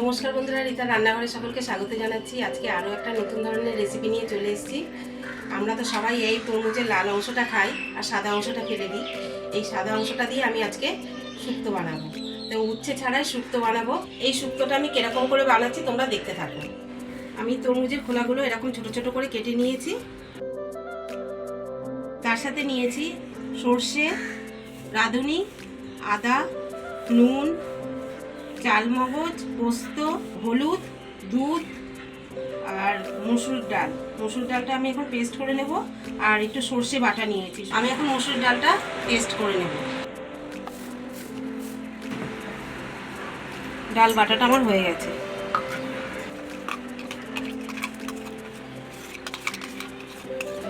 নমস্কার বন্ধুরা, রিতা রান্নাঘরে সকলকে স্বাগত জানাচ্ছি। আজকে আরও একটা নতুন ধরনের রেসিপি নিয়ে চলে এসেছি। আমরা তো সবাই এই তরমুজের লাল অংশটা খাই আর সাদা অংশটা ফেলে দিই। এই সাদা অংশটা দিয়ে আমি আজকে শুক্তো বানাবো। তো উচ্ছে ছাড়াই শুক্তো বানাবো। এই শুক্তোটা আমি কিরকম করে বানাচ্ছি তোমরা দেখতে থাকো। আমি তরমুজের খোলাগুলো এরকম ছোট ছোট করে কেটে নিয়েছি। তার সাথে নিয়েছি সর্ষে, রাঁধুনি, আদা, নুন, চালমগজ, পোস্ত, হলুদ, দুধ আর মসুর ডাল। মসুর ডালটা আমি এখন পেস্ট করে নেব। আর একটু সর্ষে বাটা নিয়েছি। আমি এখন মসুর ডালটা পেস্ট করে নেব। ডাল বাটাটা আমার হয়ে গেছে।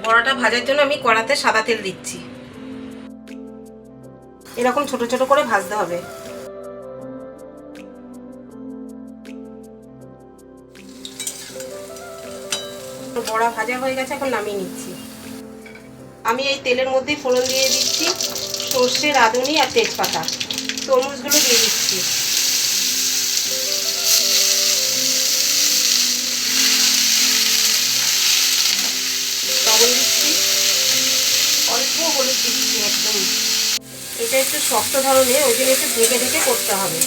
বড়াটা ভাজার জন্য আমি কড়াতে সাদা তেল দিচ্ছি। এরকম ছোট ছোট করে ভাজতে হবে। বড়া ভাজা হয়ে গেছে, এখন নামিয়ে নিচ্ছি। আমি এই তেলের মধ্যেই ফোড়ন দিয়ে দিচ্ছি সর্ষে, রাঁধুনি আর তেজপাতা। তরমুজগুলো দিয়ে দিচ্ছি। লবণ দিচ্ছি, অল্প হলুদ দিচ্ছি একদম। এটা একটু শক্ত ধরনের, ওই জন্য একটু ঢেকে ঢেকে করতে হবে।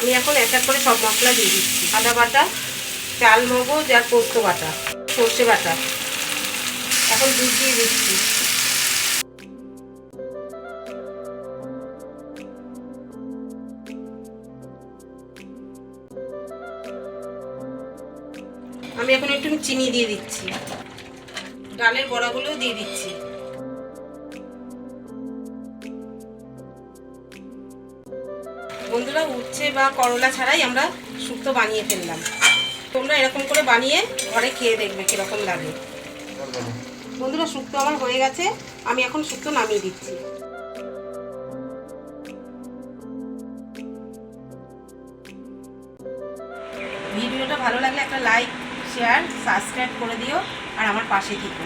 আমি এখন এক এক করে সব মশলা দিয়ে দিচ্ছি। আদা বাটা, চালমগজ আর পোস্ত বাটা, সর্ষে বাটা। এখন দুধ দিয়ে দিচ্ছি। আমি এখন একটু চিনি দিয়ে দিচ্ছি। ডালের বড়াগুলোও দিয়ে দিচ্ছি। বন্ধুরা, উচ্ছে বা করলা ছাড়াই আমরা শুক্তো বানিয়ে ফেললাম। তোমরা এরকম করে বানিয়ে ঘরে খেয়ে দেখবে কিরকম লাগে। বন্ধুরা, শুক্তো আমার হয়ে গেছে। আমি এখন শুক্তো নামিয়ে দিচ্ছি। ভিডিওটা ভালো লাগলে একটা লাইক, শেয়ার, সাবস্ক্রাইব করে দিও আর আমার পাশে থেকো।